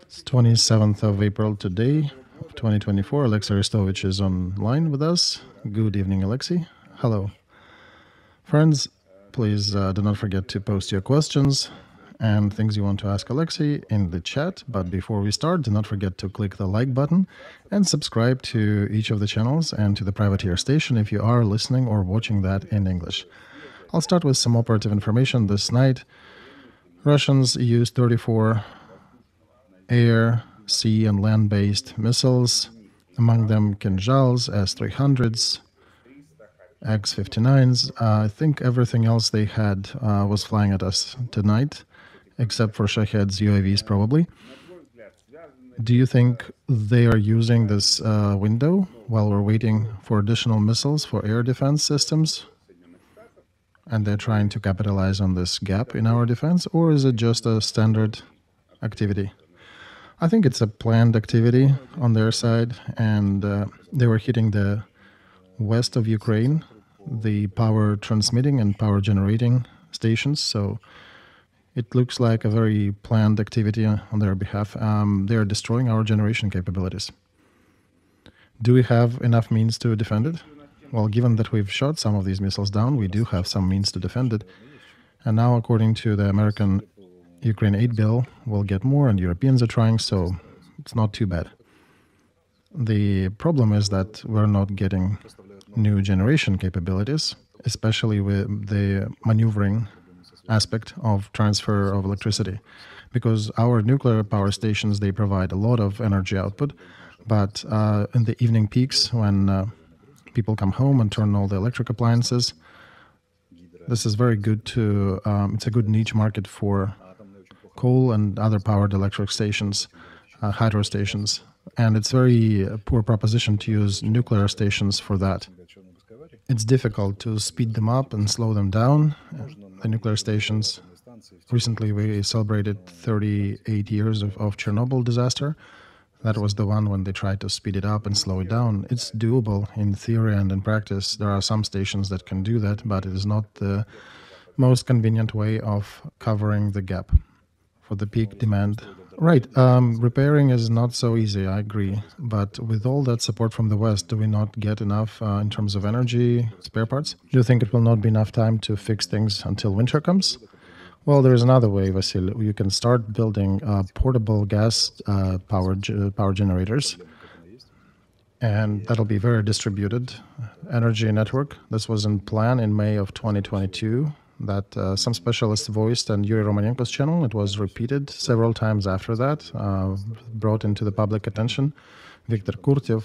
It's 27th of April today, 2024. Alexey Arestovich is online with us. Good evening, Alexey. Hello. Friends, please do not forget to post your questions and things you want to ask Alexey in the chat. But before we start, do not forget to click the like button and subscribe to each of the channels and to the privateer station if you are listening or watching that in English. I'll start with some operative information this night. Russians used 34 air, sea, and land-based missiles, among them Kinzhals, S-300s, X-59s. I think everything else they had was flying at us tonight, except for Shahed's UAVs probably. Do you think they are using this window while we're waiting for additional missiles for air defense systems? And they're trying to capitalize on this gap in our defense, or is it just a standard activity? I think it's a planned activity on their side, and they were hitting the west of Ukraine, the power transmitting and power generating stations, so it looks like a very planned activity on their behalf. They're destroying our generation capabilities. Do we have enough means to defend it? Well, given that we've shot some of these missiles down, we do have some means to defend it. And now, according to the American Ukraine aid bill, we'll get more, and Europeans are trying, so it's not too bad. The problem is that we're not getting new generation capabilities, especially with the maneuvering aspect of transfer of electricity, because our nuclear power stations, they provide a lot of energy output, but in the evening peaks when people come home and turn all the electric appliances, this is very good to, it's a good niche market for coal and other powered electric stations, hydro stations, and it's very poor proposition to use nuclear stations for that. It's difficult to speed them up and slow them down, the nuclear stations. Recently we celebrated 38 years of Chernobyl disaster. That was the one when they tried to speed it up and slow it down. It's doable in theory and in practice. There are some stations that can do that, but it is not the most convenient way of covering the gap for the peak demand. Right, repairing is not so easy, I agree. But with all that support from the West, do we not get enough in terms of energy, spare parts? Do you think it will not be enough time to fix things until winter comes? Well, there is another way, Vasil. You can start building portable gas power generators, and that'll be very distributed energy network. This was in plan in May of 2022 that some specialists voiced on Yuri Romanenko's channel. It was repeated several times after that, brought into the public attention. Viktor Kurtyev,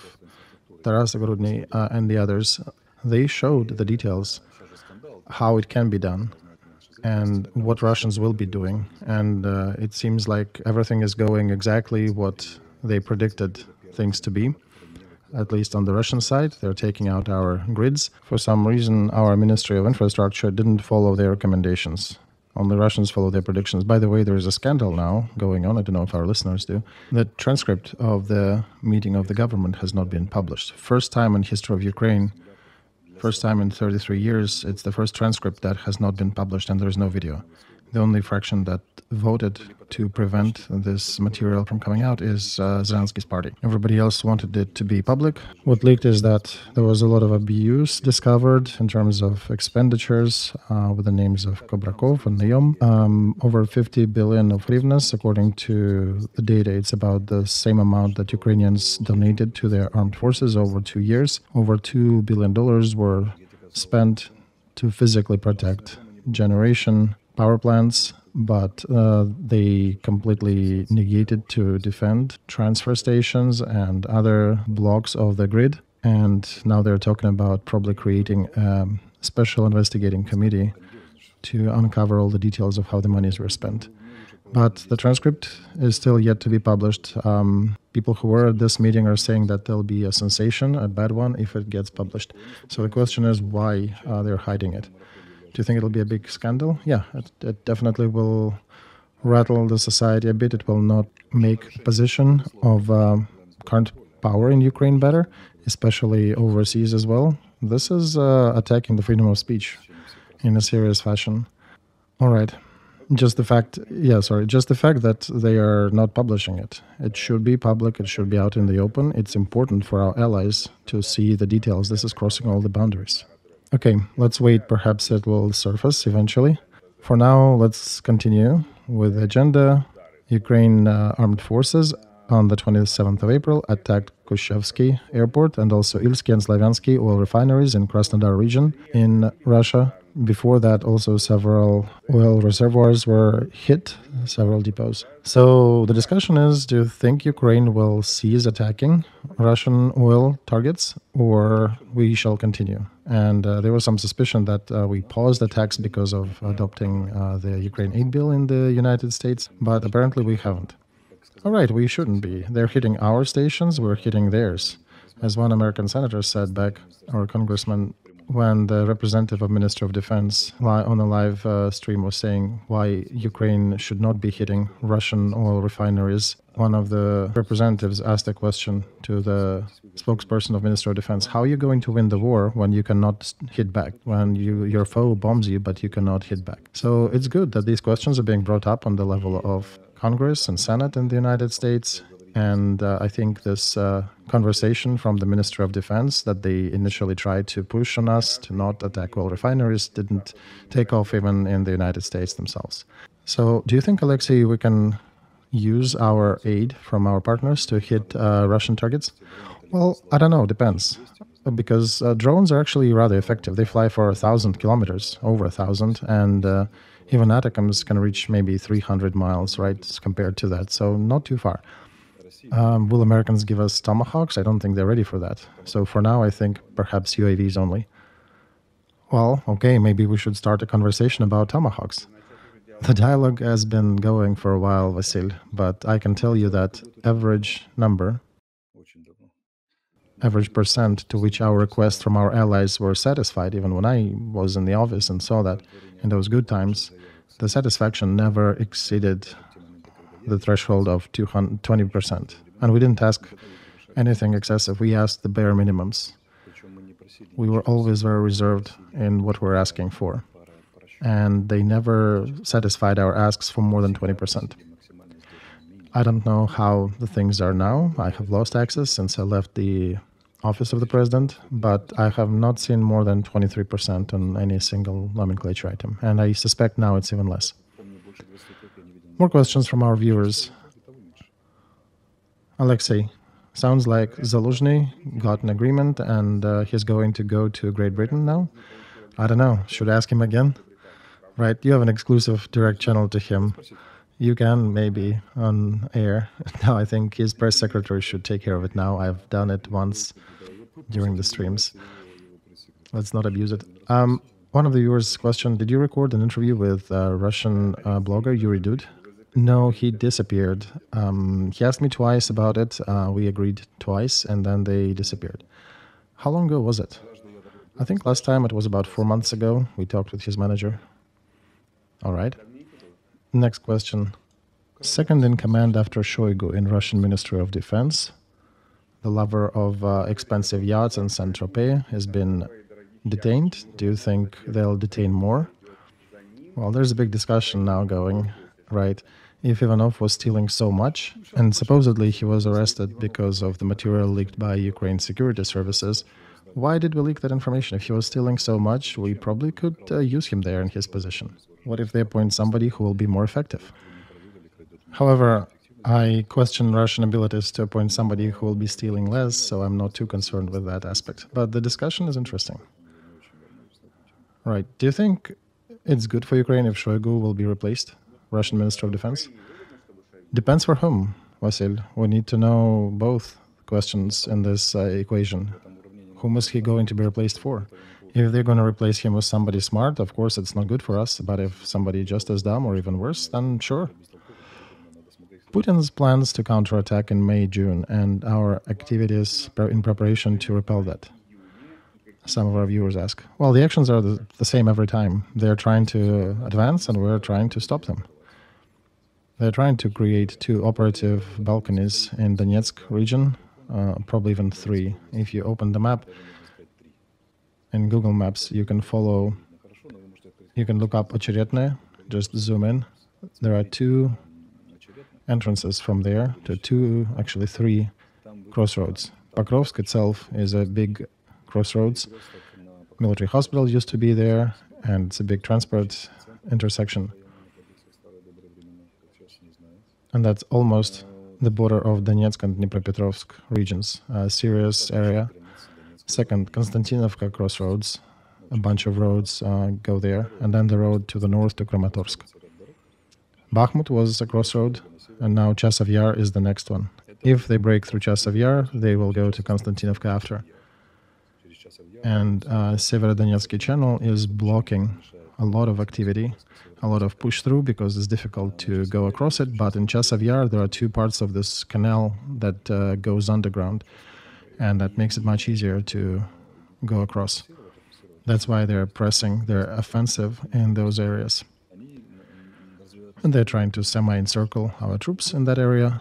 Taras Grudny, and the others, they showed the details, how it can be done, and what Russians will be doing. And it seems like everything is going exactly what they predicted things to be. At least on the Russian side, they're taking out our grids. For some reason, our Ministry of Infrastructure didn't follow their recommendations. Only Russians follow their predictions. By the way, there is a scandal now going on. I don't know if our listeners do. The transcript of the meeting of the government has not been published. First time in history of Ukraine, first time in 33 years, it's the first transcript that has not been published, and there is no video. The only fraction that voted to prevent this material from coming out is Zelensky's party. Everybody else wanted it to be public. What leaked is that there was a lot of abuse discovered in terms of expenditures with the names of Kobrakov and Nayom. Over 50 billion of hryvnias, according to the data, it's about the same amount that Ukrainians donated to their armed forces over 2 years. Over $2 billion were spent to physically protect generation power plants, but they completely negated to defend transfer stations and other blocks of the grid. And now they're talking about probably creating a special investigating committee to uncover all the details of how the monies were spent. But the transcript is still yet to be published. People who were at this meeting are saying that there'll be a sensation, a bad one, if it gets published. So the question is why they're hiding it. Do you think it'll be a big scandal? Yeah, it definitely will rattle the society a bit. It will not make the position of current power in Ukraine better, especially overseas as well. This is attacking the freedom of speech in a serious fashion. All right. Just the fact, yeah, sorry, just the fact that they are not publishing it. It should be public, it should be out in the open. It's important for our allies to see the details. This is crossing all the boundaries. Okay, let's wait. Perhaps it will surface eventually. For now, let's continue with the agenda. Ukraine Armed Forces on the 27th of April attacked Kushevsky airport and also Ilsky and Slaviansky oil refineries in Krasnodar region in Russia. Before that, also several oil reservoirs were hit, several depots. So the discussion is, do you think Ukraine will cease attacking Russian oil targets, or we shall continue? And there was some suspicion that we paused attacks because of adopting the Ukraine aid bill in the United States, but apparently we haven't. All right, we shouldn't be. They're hitting our stations, we're hitting theirs. As one American senator said back, or congressman, when the representative of Minister of Defense on a live stream was saying why Ukraine should not be hitting Russian oil refineries, one of the representatives asked a question to the spokesperson of Minister of Defense: how are you going to win the war when you cannot hit back, when your foe bombs you but you cannot hit back? So it's good that these questions are being brought up on the level of Congress and Senate in the United States. And I think this conversation from the Minister of Defense that they initially tried to push on us to not attack oil refineries didn't take off even in the United States themselves. So do you think, Alexey, we can use our aid from our partners to hit Russian targets? Well, I don't know, depends. Because drones are actually rather effective. They fly for 1,000 kilometers, over 1,000, and even ATACMS can reach maybe 300 miles, right, compared to that. So not too far. Will Americans give us Tomahawks? I don't think they're ready for that. So for now, I think perhaps UAVs only. Well, okay, maybe we should start a conversation about Tomahawks. The dialogue has been going for a while, Vasil, but I can tell you that average percent to which our requests from our allies were satisfied, even when I was in the office and saw that in those good times, the satisfaction never exceeded the threshold of 20%. And we didn't ask anything excessive. We asked the bare minimums. We were always very reserved in what we're asking for. And they never satisfied our asks for more than 20%. I don't know how the things are now. I have lost access since I left the office of the president, but I have not seen more than 23% on any single nomenclature item. And I suspect now it's even less. More questions from our viewers. Alexey, sounds like Zaluzhny got an agreement and he's going to go to Great Britain now. I don't know, should I ask him again? Right, you have an exclusive direct channel to him. You can, maybe, on air. No, I think his press secretary should take care of it now. I've done it once during the streams. Let's not abuse it. One of the viewers questioned, did you record an interview with Russian blogger Yuri Dud? No, he disappeared. He asked me twice about it. We agreed twice, and then they disappeared. How long ago was it? I think last time it was about 4 months ago. We talked with his manager. All right. Next question. Second in command after Shoigu in Russian Ministry of Defense, the lover of expensive yachts and Saint-Tropez, has been detained. Do you think they'll detain more? Well, there's a big discussion now going, right? If Ivanov was stealing so much, and supposedly he was arrested because of the material leaked by Ukraine security services, why did we leak that information? If he was stealing so much, we probably could use him there in his position. What if they appoint somebody who will be more effective? However, I question Russian abilities to appoint somebody who will be stealing less, so I'm not too concerned with that aspect. But the discussion is interesting. Right. Do you think it's good for Ukraine if Shoigu will be replaced? Russian Minister of Defense? Depends for whom, Vasil. We need to know both questions in this equation. Whom is he going to be replaced for? If they're going to replace him with somebody smart, of course it's not good for us, but if somebody just as dumb or even worse, then sure. Putin's plans to counterattack in May, June, and our activities in preparation to repel that. Some of our viewers ask. Well, the actions are the same every time. They're trying to advance and we're trying to stop them. They're trying to create 2 operative balconies in Donetsk region, probably even 3. If you open the map in Google Maps, you can look up Ocheretne, just zoom in, There are two entrances from there to actually three crossroads. Pokrovsk itself is a big crossroads. Military hospital used to be there, and it's a big transport intersection. And that's almost the border of Donetsk and Dnipropetrovsk regions, a serious area. Second, Konstantinovka crossroads, a bunch of roads go there, and then the road to the north to Kramatorsk. Bakhmut was a crossroad, and now Chasov Yar is the next one. If they break through Chasov Yar, they will go to Konstantinovka after. And Severodonetsky channel is blocking a lot of activity, a lot of push-through, because it's difficult to go across it. But in Chasov Yar, there are two parts of this canal that goes underground, and that makes it much easier to go across. That's why they're pressing their offensive in those areas. And they're trying to semi-encircle our troops in that area.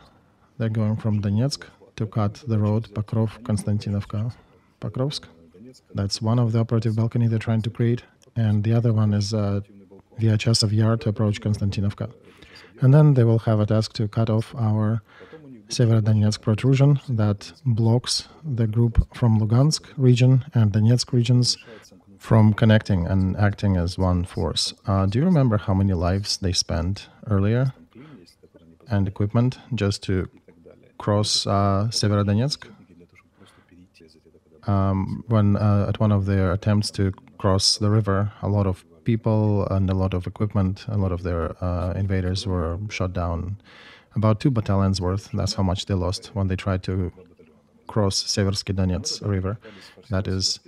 They're going from Donetsk to cut the road Pokrov, Konstantinovka, Pokrovsk. That's one of the operative balcony they're trying to create. And the other one is via Chasov Yar to approach Konstantinovka. And then they will have a task to cut off our Severodonetsk protrusion that blocks the group from Lugansk region and Donetsk regions from connecting and acting as one force. Do you remember how many lives they spent earlier and equipment just to cross Severodonetsk? When at one of their attempts to cross the river, a lot of people and a lot of equipment, a lot of their invaders were shot down. About 2 battalions worth, that's how much they lost when they tried to cross Seversky Donets river. That is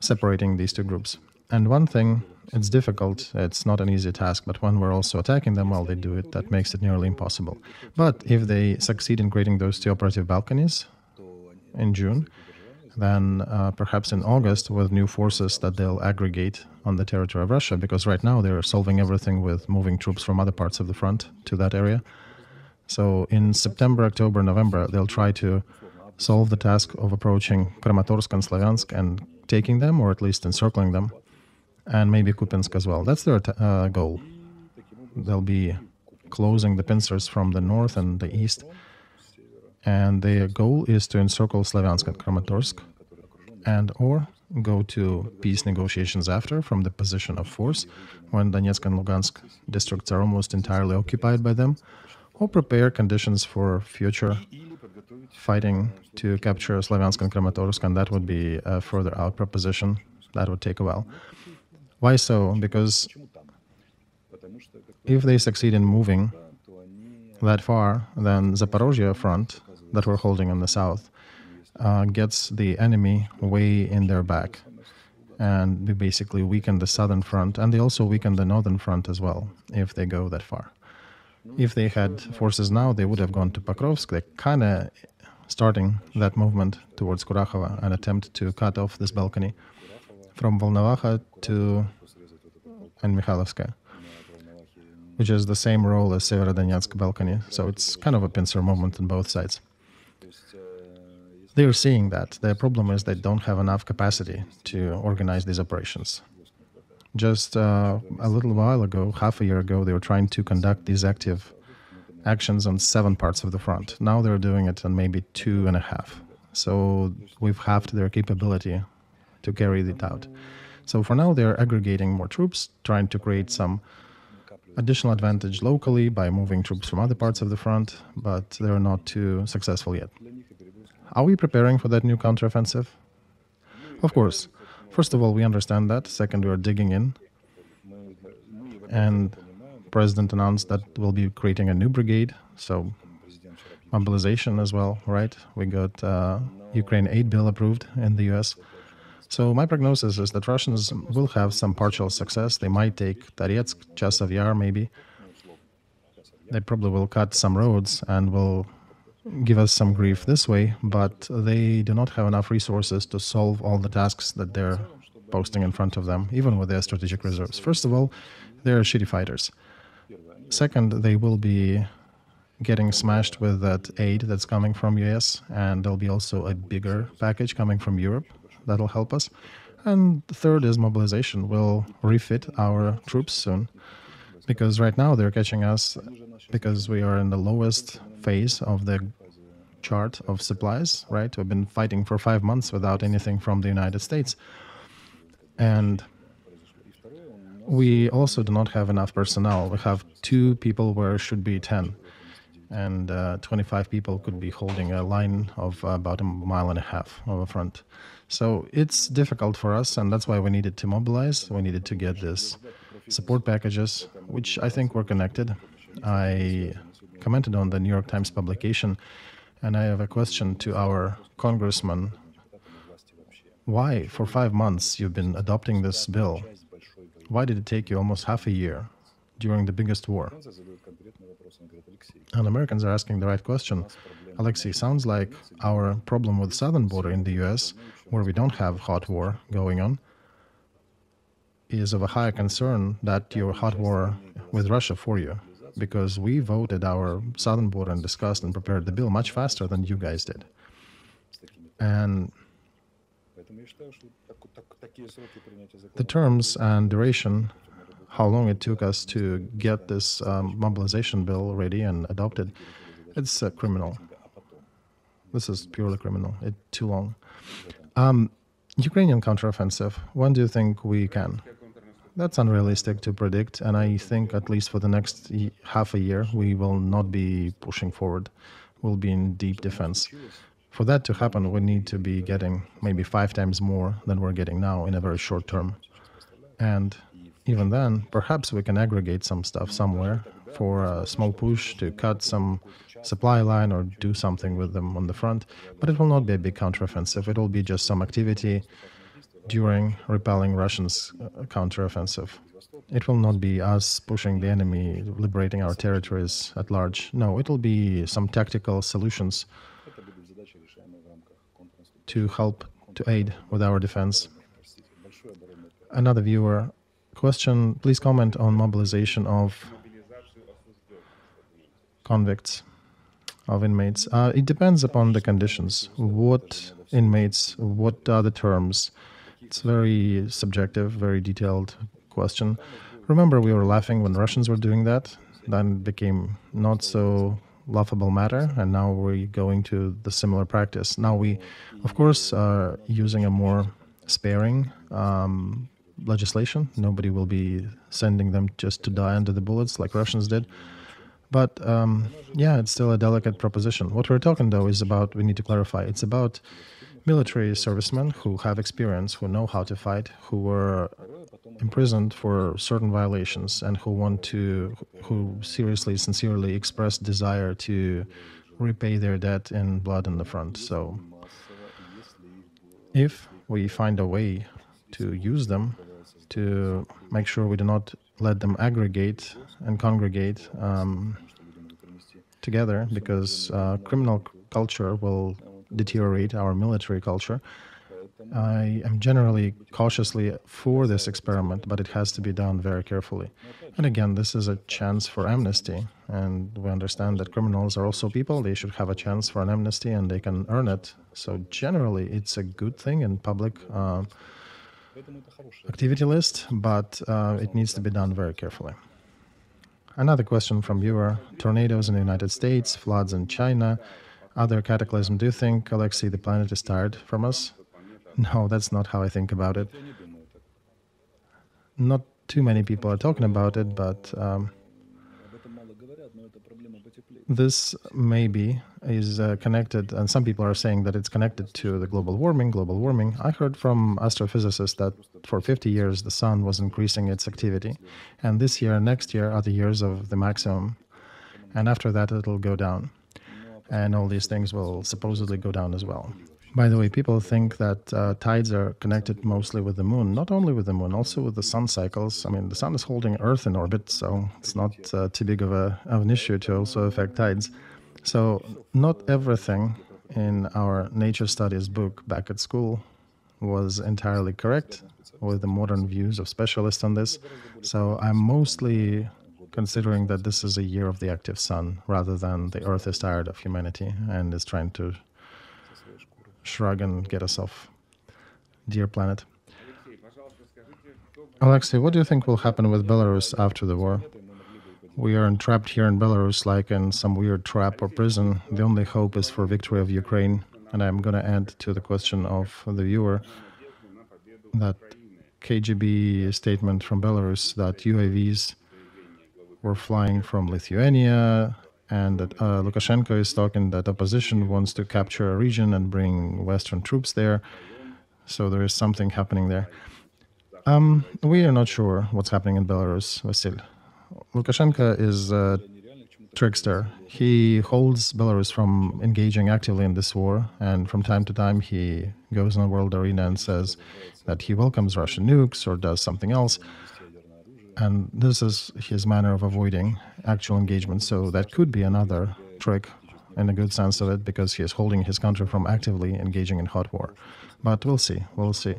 separating these two groups. And one thing, it's difficult, it's not an easy task, but when we're also attacking them while they do it, that makes it nearly impossible. But if they succeed in creating those two operative balconies in June, then perhaps in August with new forces that they'll aggregate on the territory of Russia, because right now they're solving everything with moving troops from other parts of the front to that area. So in September, October, November, they'll try to solve the task of approaching Kramatorsk and Slavyansk and taking them, or at least encircling them, and maybe Kupiansk as well. That's their goal. They'll be closing the pincers from the north and the east, and their goal is to encircle Slavyansk and Kramatorsk, and or go to peace negotiations after from the position of force, when Donetsk and Lugansk districts are almost entirely occupied by them, or prepare conditions for future fighting to capture Slavyansk and Kramatorsk, and that would be a further out proposition. That would take a while. Why so? Because if they succeed in moving that far, then Zaporozhye front that we're holding in the south gets the enemy way in their back, and we basically weaken the southern front, and they also weaken the northern front as well if they go that far. If they had forces now, they would have gone to Pokrovsk. They're kind of starting that movement towards Kurakhova, an attempt to cut off this balcony from Volnovaha to and Mikhailovskaya, which is the same role as Severodonetsk balcony. So it's kind of a pincer movement on both sides. They're seeing that. The problem is they don't have enough capacity to organize these operations. Just a little while ago, half a year ago, they were trying to conduct these active actions on 7 parts of the front. Now they're doing it on maybe 2.5. So we've halved their capability to carry it out. So for now, they're aggregating more troops, trying to create some additional advantage locally by moving troops from other parts of the front, but they're not too successful yet. Are we preparing for that new counteroffensive? Of course. First of all, we understand that. Second, we are digging in. And President announced that we'll be creating a new brigade, so mobilization as well, right? We got Ukraine aid bill approved in the US. So my prognosis is that Russians will have some partial success. They might take Toretsk, Chasov Yar maybe. They probably will cut some roads and will give us some grief this way, but they do not have enough resources to solve all the tasks that they're posting in front of them, even with their strategic reserves. First of all, they're shitty fighters. Second, they will be getting smashed with that aid that's coming from US, and there'll be also a bigger package coming from Europe that'll help us. And the third is mobilization. We'll refit our troops soon. Because right now they're catching us because we are in the lowest phase of the chart of supplies, right? We've been fighting for 5 months without anything from the United States. And we also do not have enough personnel. We have 2 people where it should be 10. And 25 people could be holding a line of about 1.5 miles of a front. So it's difficult for us, and that's why we needed to mobilize. We needed to get this support packages, which I think were connected. I commented on the New York Times publication, and I have a question to our congressman. Why, for 5 months, you've been adopting this bill? Why did it take you almost half a year during the biggest war? And Americans are asking the right question. Alexey, sounds like our problem with the southern border in the US, where we don't have hot war going on, is of a higher concern that your hot war with Russia for you, because we voted our southern border and discussed and prepared the bill much faster than you guys did. And the terms and duration, how long it took us to get this mobilization bill ready and adopted, it's criminal. This is purely criminal. It's too long. Ukrainian counteroffensive, when do you think we can? That's unrealistic to predict, and I think at least for the next half a year, we will not be pushing forward. We'll be in deep defense. For that to happen, we need to be getting maybe 5 times more than we're getting now in a very short term. And even then, perhaps we can aggregate some stuff somewhere for a small push to cut some supply line or do something with them on the front. But it will not be a big counteroffensive. It will be just some activity during repelling Russians' counteroffensive. It will not be us pushing the enemy, liberating our territories at large. No, it will be some tactical solutions to help, to aid with our defense. Another viewer question, please comment on mobilization of convicts, of inmates. It depends upon the conditions. What inmates, what are the terms? It's very subjective, very detailed question. Remember, we were laughing when Russians were doing that. Then it became not so laughable matter, and now we're going to the similar practice. Now we, of course, are using a more sparing legislation. Nobody will be sending them just to die under the bullets like Russians did. But yeah, it's still a delicate proposition. What we're talking, though, is about, we need to clarify, it's about military servicemen who have experience, who know how to fight, who were imprisoned for certain violations, and who seriously, sincerely express desire to repay their debt in blood in the front. So if we find a way to use them, to make sure we do not let them aggregate and congregate together, because criminal culture will deteriorate our military culture. I am generally cautiously for this experiment, but it has to be done very carefully. And again, this is a chance for amnesty, and we understand that criminals are also people. They should have a chance for an amnesty, and they can earn it. So generally, it's a good thing in public activity list, but it needs to be done very carefully. Another question from viewer, tornadoes in the United States, floods in China, other cataclysm. Do you think, Alexey, the planet is tired from us? No, that's not how I think about it. Not too many people are talking about it, but this maybe is connected, and some people are saying that it's connected to the global warming. I heard from astrophysicists that for 50 years the sun was increasing its activity, and this year and next year are the years of the maximum, and after that it'll go down, and all these things will supposedly go down as well. By the way, people think that tides are connected mostly with the moon. Not only with the moon, also with the sun cycles. I mean, the sun is holding Earth in orbit, so it's not too big of an issue to also affect tides. So not everything in our nature studies book back at school was entirely correct with the modern views of specialists on this. So I'm mostly considering that this is a year of the active sun, rather than the Earth is tired of humanity and is trying to shrug and get us off. Dear planet. Alexey, what do you think will happen with Belarus after the war? We are entrapped here in Belarus like in some weird trap or prison. The only hope is for victory of Ukraine. And I'm going to add to the question of the viewer that KGB statement from Belarus that UAVs were flying from Lithuania, and that Lukashenko is talking that opposition wants to capture a region and bring Western troops there. So there is something happening there. We are not sure what's happening in Belarus, Vasil. Lukashenko is a trickster. He holds Belarus from engaging actively in this war, and from time to time he goes in the world arena and says that he welcomes Russian nukes or does something else. And this is his manner of avoiding actual engagement. So that could be another trick in a good sense of it, because he is holding his country from actively engaging in hot war. But we'll see. We'll see.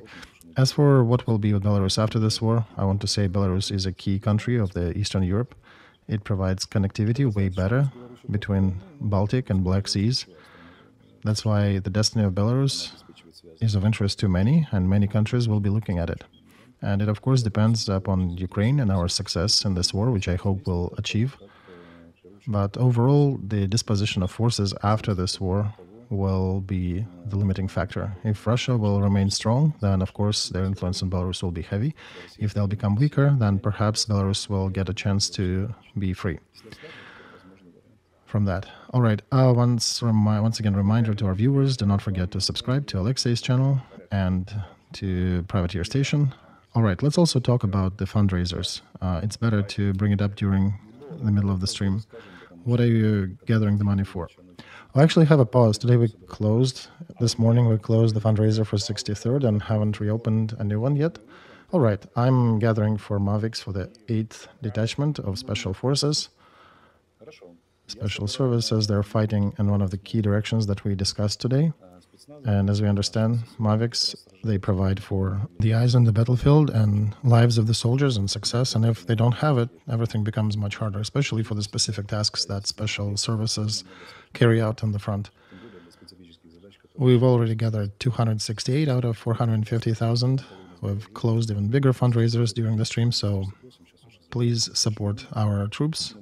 As for what will be with Belarus after this war, I want to say Belarus is a key country of the Eastern Europe. It provides connectivity way better between Baltic and Black Seas. That's why the destiny of Belarus is of interest to many, and many countries will be looking at it. And it, of course, depends upon Ukraine and our success in this war, which I hope we'll achieve. But overall, the disposition of forces after this war will be the limiting factor. If Russia will remain strong, then, of course, their influence in Belarus will be heavy. If they'll become weaker, then perhaps Belarus will get a chance to be free from that. All right. Once again, reminder to our viewers, do not forget to subscribe to Alexey's channel and to Privateer Station. All right, let's also talk about the fundraisers. It's better to bring it up during the middle of the stream. What are you gathering the money for? I actually have a pause. Today this morning we closed the fundraiser for 63rd and haven't reopened a new one yet. All right, I'm gathering for Mavics for the 8th Detachment of Special Forces. Special Services, they're fighting in one of the key directions that we discussed today. And as we understand, Mavics, they provide for the eyes on the battlefield and lives of the soldiers and success. And if they don't have it, everything becomes much harder, especially for the specific tasks that special services carry out on the front. We've already gathered 268 out of 450,000. We've closed even bigger fundraisers during the stream, so please support our troops.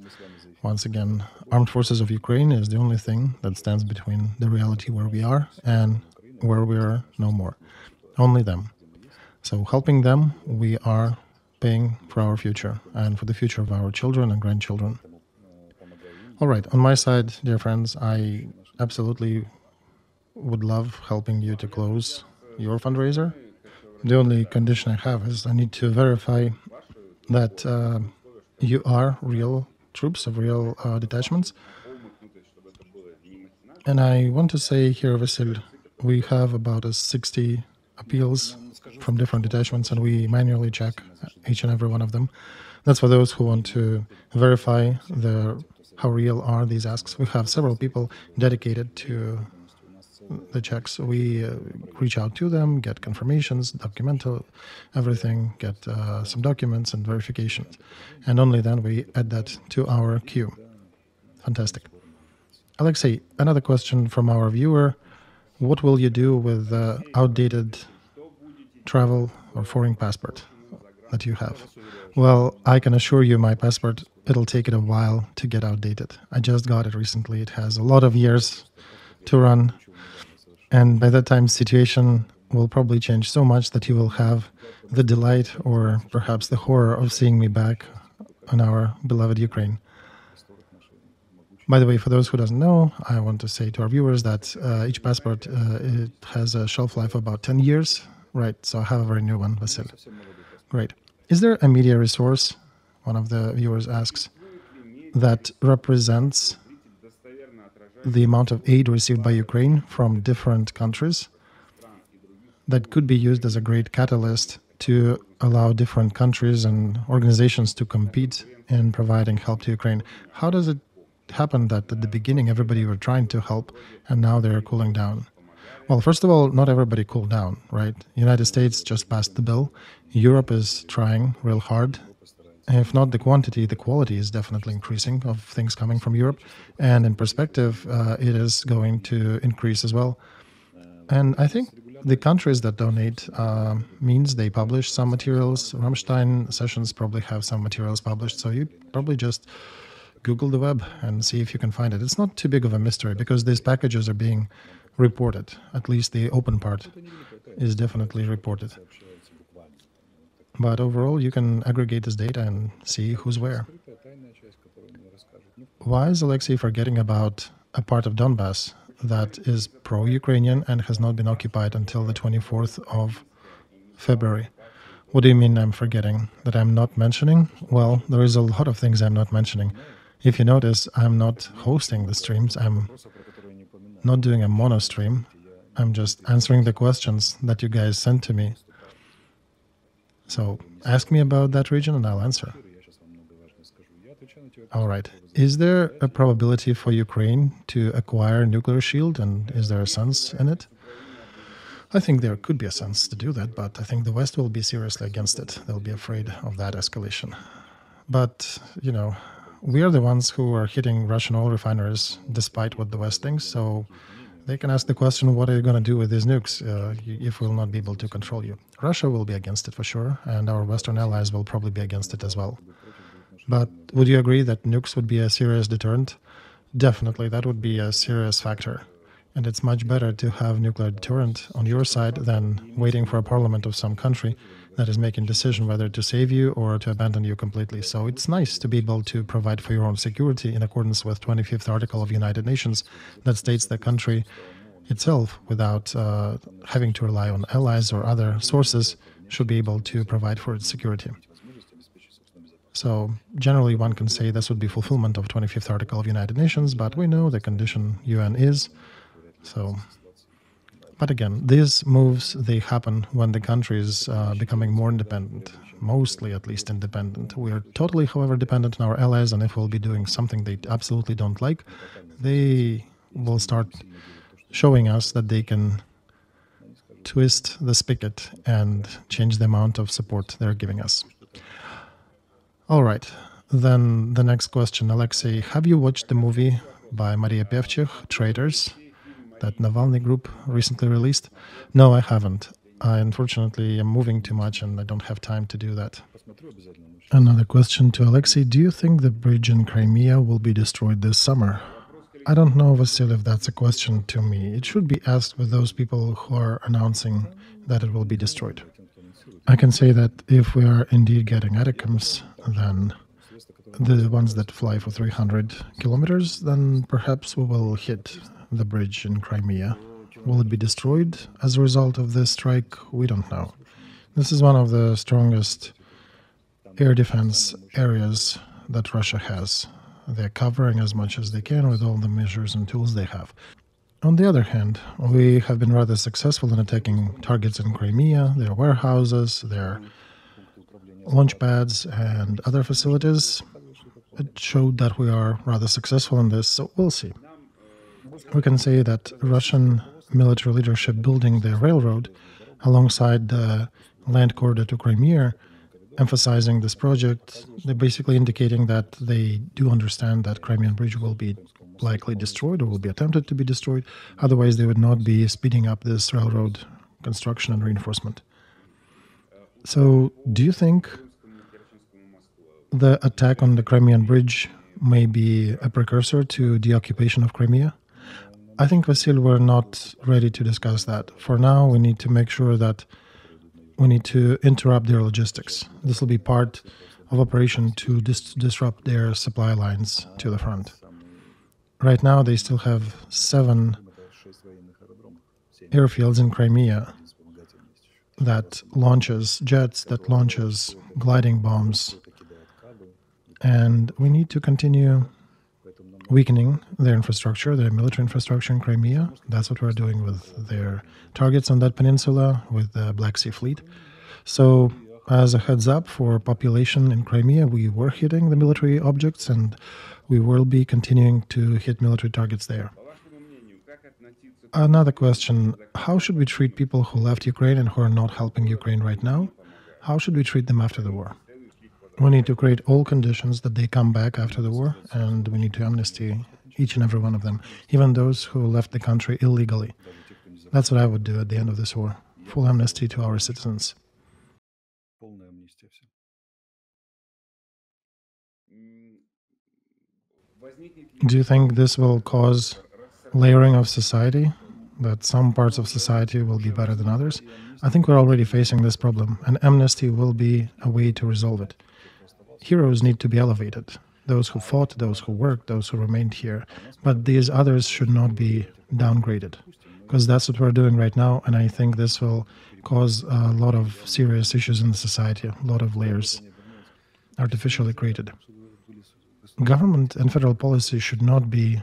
Once again, Armed Forces of Ukraine is the only thing that stands between the reality where we are and where we are no more. Only them. So helping them, we are paying for our future and for the future of our children and grandchildren. All right, on my side, dear friends, I absolutely would love helping you to close your fundraiser. The only condition I have is I need to verify that you are real troops of real detachments. And I want to say here, Vasil, we have about 60 appeals from different detachments, and we manually check each and every one of them. That's for those who want to verify how real are these asks. We have several people dedicated to the checks. We reach out to them, get confirmations, document everything, get some documents and verifications. And only then we add that to our queue. Fantastic. Alexey, another question from our viewer. What will you do with the outdated travel or foreign passport that you have? Well, I can assure you my passport, it'll take it a while to get outdated. I just got it recently. It has a lot of years to run. And by that time, situation will probably change so much that you will have the delight or perhaps the horror of seeing me back on our beloved Ukraine. By the way, for those who doesn't know, I want to say to our viewers that each passport it has a shelf life of about 10 years. Right, so I have a very new one, Vasil. Great. Is there a media resource, one of the viewers asks, that represents the amount of aid received by Ukraine from different countries that could be used as a great catalyst to allow different countries and organizations to compete in providing help to Ukraine? How does it happen that at the beginning everybody were trying to help and now they're cooling down? Well, first of all, not everybody cooled down, right? The United States just passed the bill. Europe is trying real hard. If not the quantity, the quality is definitely increasing of things coming from Europe. And in perspective, it is going to increase as well. And I think the countries that donate means they publish some materials. Rammstein sessions probably have some materials published. So you probably just Google the web and see if you can find it. It's not too big of a mystery because these packages are being reported. At least the open part is definitely reported. But overall, you can aggregate this data and see who's where. Why is Alexei forgetting about a part of Donbass that is pro-Ukrainian and has not been occupied until the 24th of February? What do you mean I'm forgetting? That I'm not mentioning? Well, there is a lot of things I'm not mentioning. If you notice, I'm not hosting the streams. I'm not doing a mono stream. I'm just answering the questions that you guys sent to me. So ask me about that region and I'll answer. All right. Is there a probability for Ukraine to acquire a nuclear shield, and is there a sense in it? I think there could be a sense to do that, but I think the West will be seriously against it. They'll be afraid of that escalation. But, we are the ones who are hitting Russian oil refineries despite what the West thinks, so they can ask the question, what are you going to do with these nukes if we'll not be able to control you? Russia will be against it for sure, and our Western allies will probably be against it as well. But would you agree that nukes would be a serious deterrent? Definitely, that would be a serious factor. And it's much better to have nuclear deterrent on your side than waiting for a parliament of some country that is making a decision whether to save you or to abandon you completely. So it's nice to be able to provide for your own security in accordance with 25th article of United Nations that states the country itself, without having to rely on allies or other sources, should be able to provide for its security. So generally one can say this would be fulfillment of 25th article of United Nations, but we know the condition UN is. But again, these moves, they happen when the country is becoming more independent, mostly at least independent. We are totally, however, dependent on our allies, and if we'll be doing something they absolutely don't like, they will start showing us that they can twist the spigot and change the amount of support they're giving us. All right, then the next question. Alexey, have you watched the movie by Maria Pevchikh, Traitors, that Navalny group recently released? No, I haven't. I unfortunately am moving too much and I don't have time to do that. Another question to Alexey. Do you think the bridge in Crimea will be destroyed this summer? I don't know, Vasil, if that's a question to me. It should be asked with those people who are announcing that it will be destroyed. I can say that if we are indeed getting ATACMS, then the ones that fly for 300 kilometers, then perhaps we will hit the bridge in Crimea. Will it be destroyed as a result of this strike? We don't know. This is one of the strongest air defense areas that Russia has. They're covering as much as they can with all the measures and tools they have. On the other hand, we have been rather successful in attacking targets in Crimea, their warehouses, their launch pads and other facilities. It showed that we are rather successful in this, so we'll see. We can say that Russian military leadership building the railroad alongside the land corridor to Crimea, emphasizing this project, they're basically indicating that they do understand that Crimean Bridge will be likely destroyed or will be attempted to be destroyed. Otherwise, they would not be speeding up this railroad construction and reinforcement. So, do you think the attack on the Crimean Bridge may be a precursor to the occupation of Crimea? I think, Vasil, we're not ready to discuss that. For now, we need to make sure that we need to interrupt their logistics. This will be part of operation to disrupt their supply lines to the front. Right now, they still have 7 airfields in Crimea that launches jets, that launches gliding bombs. And we need to continue weakening their infrastructure, their military infrastructure in Crimea. That's what we're doing with their targets on that peninsula, with the Black Sea Fleet. So, as a heads up for population in Crimea, we were hitting the military objects and we will be continuing to hit military targets there. Another question, how should we treat people who left Ukraine and who are not helping Ukraine right now? How should we treat them after the war? We need to create all conditions that they come back after the war, and we need to amnesty each and every one of them, even those who left the country illegally. That's what I would do at the end of this war. Full amnesty to our citizens. Do you think this will cause layering of society? That some parts of society will be better than others? I think we're already facing this problem, and amnesty will be a way to resolve it. Heroes need to be elevated. Those who fought, those who worked, those who remained here. But these others should not be downgraded, because that's what we're doing right now, and I think this will cause a lot of serious issues in the society, a lot of layers artificially created. Government and federal policy should not be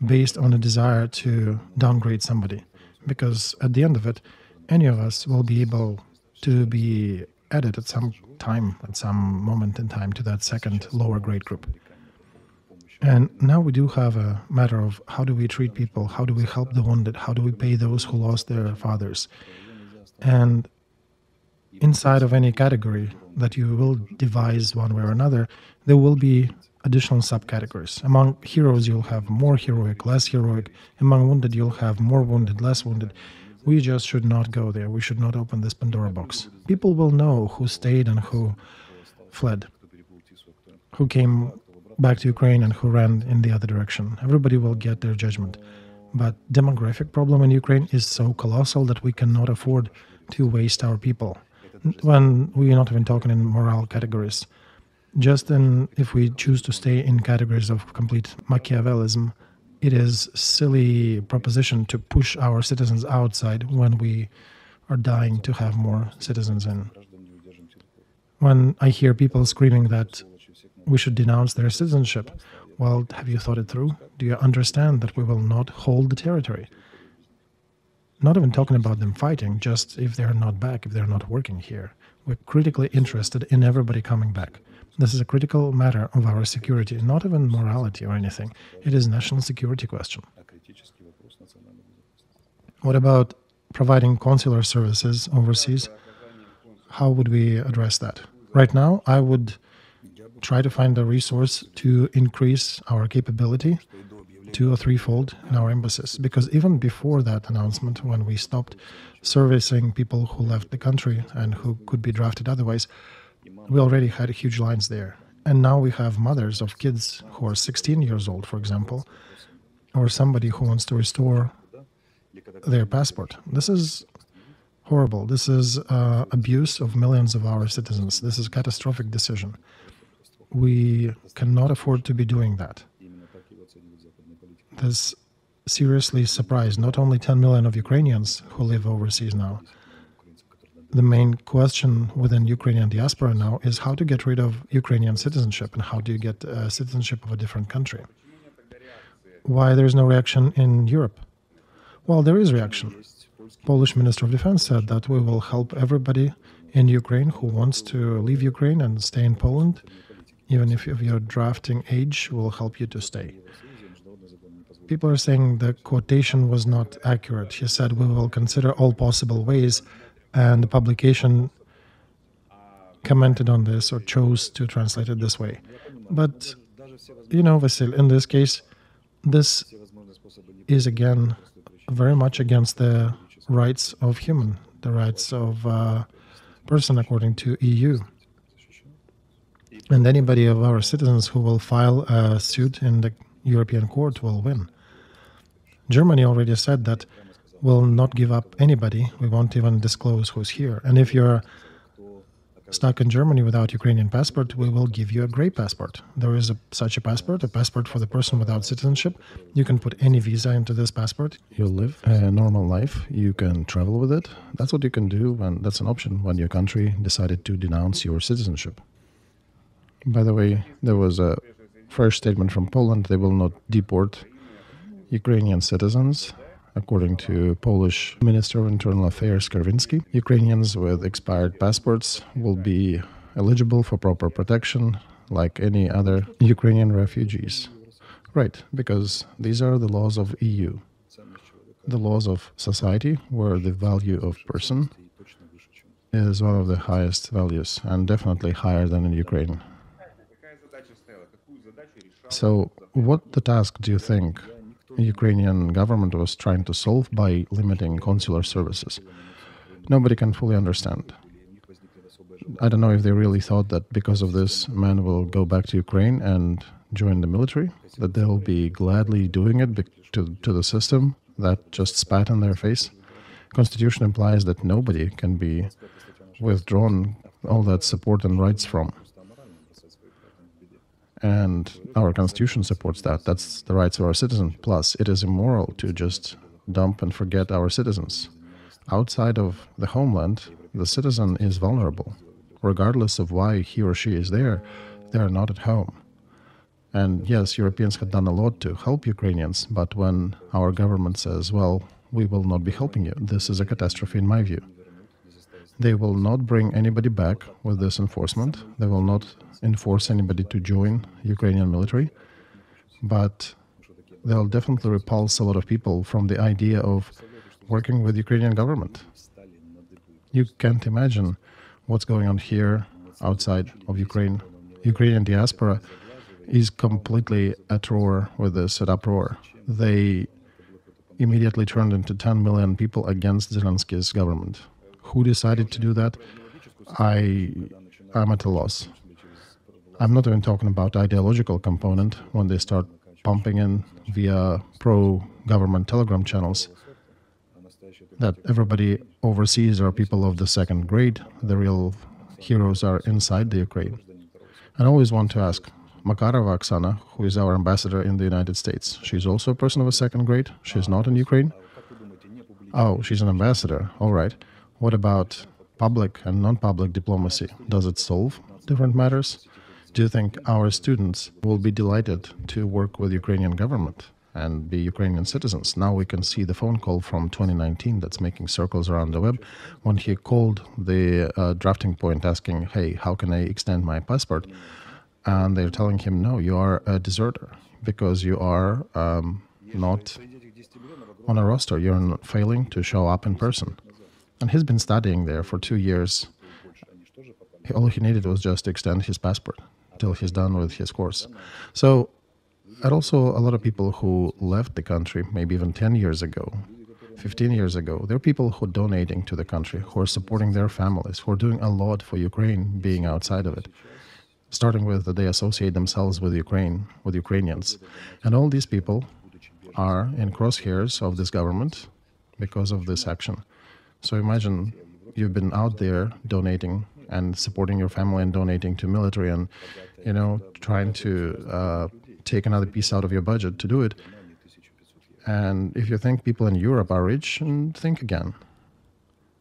based on a desire to downgrade somebody, because at the end of it, any of us will be able to be added at some time, at some moment in time, to that second lower grade group. And now we do have a matter of how do we treat people, how do we help the wounded, how do we pay those who lost their fathers. And inside of any category that you will devise one way or another, there will be additional subcategories. Among heroes, you'll have more heroic, less heroic. Among wounded, you'll have more wounded, less wounded. We just should not go there. We should not open this Pandora box. People will know who stayed and who fled, who came back to Ukraine and who ran in the other direction. Everybody will get their judgment. But demographic problem in Ukraine is so colossal that we cannot afford to waste our people. When we're not even talking in moral categories. Just if we choose to stay in categories of complete Machiavellism, it is silly proposition to push our citizens outside when we are dying to have more citizens in. When I hear people screaming that we should denounce their citizenship, well, have you thought it through? Do you understand that we will not hold the territory? Not even talking about them fighting, just if they're not back, if they're not working here. We're critically interested in everybody coming back. This is a critical matter of our security, not even morality or anything. It is a national security question. What about providing consular services overseas? How would we address that? Right now, I would try to find a resource to increase our capability 2 or 3-fold in our embassies. Because even before that announcement, when we stopped servicing people who left the country and who could be drafted otherwise, we already had huge lines there. And now we have mothers of kids who are 16 years old, for example, or somebody who wants to restore their passport. This is horrible. This is abuse of millions of our citizens. This is a catastrophic decision. We cannot afford to be doing that. This seriously surprised not only 10 million of Ukrainians who live overseas now. The main question within Ukrainian diaspora now is how to get rid of Ukrainian citizenship and how do you get citizenship of a different country. Why there's no reaction in Europe? Well, there is reaction. Polish Minister of Defense said that we will help everybody in Ukraine who wants to leave Ukraine and stay in Poland. Even if your drafting age will help you to stay. People are saying the quotation was not accurate. He said we will consider all possible ways, and the publication commented on this or chose to translate it this way. But, Vasil, in this case, this is again very much against the rights of human, the rights of person according to EU. And anybody of our citizens who will file a suit in the European court will win. Germany already said that we'll not give up anybody. We won't even disclose who's here. And if you're stuck in Germany without Ukrainian passport, we will give you a grey passport. There is such a passport for the person without citizenship. You can put any visa into this passport. You live a normal life. You can travel with it. That's what you can do, and that's an option when your country decided to denounce your citizenship. By the way, there was a first statement from Poland. They will not deport Ukrainian citizens. According to Polish Minister of Internal Affairs Chervinsky, Ukrainians with expired passports will be eligible for proper protection like any other Ukrainian refugees. Right, because these are the laws of EU, the laws of society where the value of person is one of the highest values and definitely higher than in Ukraine. So what the task do you think the Ukrainian government was trying to solve by limiting consular services? Nobody can fully understand. I don't know if they really thought that because of this, men will go back to Ukraine and join the military, that they'll be gladly doing it to the system that just spat in their face. Constitution implies that nobody can be withdrawn all that support and rights from. And our Constitution supports that. That's the rights of our citizens. Plus, it is immoral to just dump and forget our citizens. Outside of the homeland, the citizen is vulnerable. Regardless of why he or she is there, they are not at home. And yes, Europeans have done a lot to help Ukrainians, but when our government says, well, we will not be helping you, this is a catastrophe in my view. They will not bring anybody back with this enforcement. They will not enforce anybody to join Ukrainian military, but they'll definitely repulse a lot of people from the idea of working with Ukrainian government. You can't imagine what's going on here outside of Ukraine. Ukrainian diaspora is completely at war with this, at uproar. They immediately turned into 10 million people against Zelensky's government. Who decided to do that? I'm at a loss. I'm not even talking about ideological component when they start pumping in via pro-government telegram channels that everybody overseas are people of the second grade. The real heroes are inside the Ukraine. And I always want to ask, Makarova Oksana, who is our ambassador in the United States, she's also a person of a second grade? She's not in Ukraine? Oh, she's an ambassador. All right. What about public and non-public diplomacy? Does it solve different matters? Do you think our students will be delighted to work with Ukrainian government and be Ukrainian citizens? Now we can see the phone call from 2019 that's making circles around the web when he called the drafting point asking, hey, how can I extend my passport? And they're telling him, no, you are a deserter because you are not on a roster. You're failing to show up in person. And he's been studying there for 2 years. All he needed was just to extend his passport till he's done with his course. So, and also a lot of people who left the country, maybe even 10 years ago, 15 years ago, there are people who are donating to the country, who are supporting their families, who are doing a lot for Ukraine being outside of it. Starting with that they associate themselves with Ukraine, with Ukrainians. And all these people are in crosshairs of this government because of this action. So imagine you've been out there donating and supporting your family and donating to military and, trying to take another piece out of your budget to do it. And if you think people in Europe are rich, think again.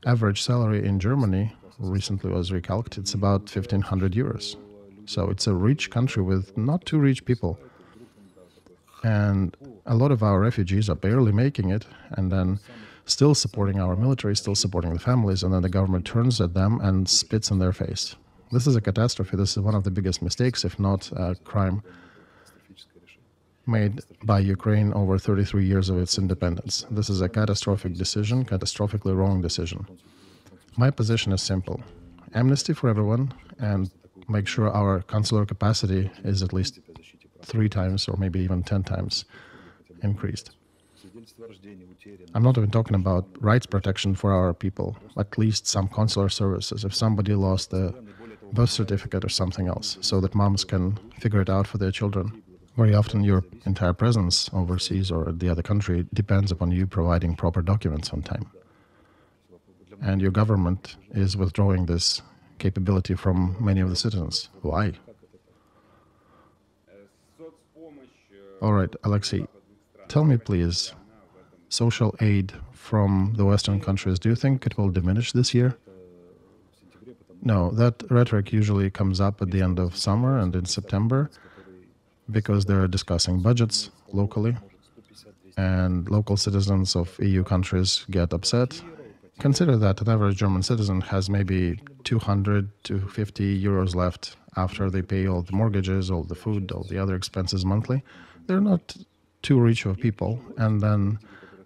Average salary in Germany recently was recalculated. It's about 1,500 euros. So it's a rich country with not too rich people. And a lot of our refugees are barely making it and then still supporting our military, still supporting the families, and then the government turns at them and spits in their face. This is a catastrophe. This is one of the biggest mistakes, if not a crime, made by Ukraine over 33 years of its independence. This is a catastrophic decision, catastrophically wrong decision. My position is simple. Amnesty for everyone and make sure our consular capacity is at least 3 times or maybe even 10 times increased. I'm not even talking about rights protection for our people, at least some consular services. If somebody lost a birth certificate or something else, so that moms can figure it out for their children. Very often your entire presence overseas or the other country depends upon you providing proper documents on time. And your government is withdrawing this capability from many of the citizens. Why? All right, Alexey, tell me please, social aid from the Western countries, do you think it will diminish this year? No, that rhetoric usually comes up at the end of summer and in September because they're discussing budgets locally and local citizens of EU countries get upset. Consider that an average German citizen has maybe 200 to 50 euros left after they pay all the mortgages, all the food, all the other expenses monthly. They're not too rich of people, and then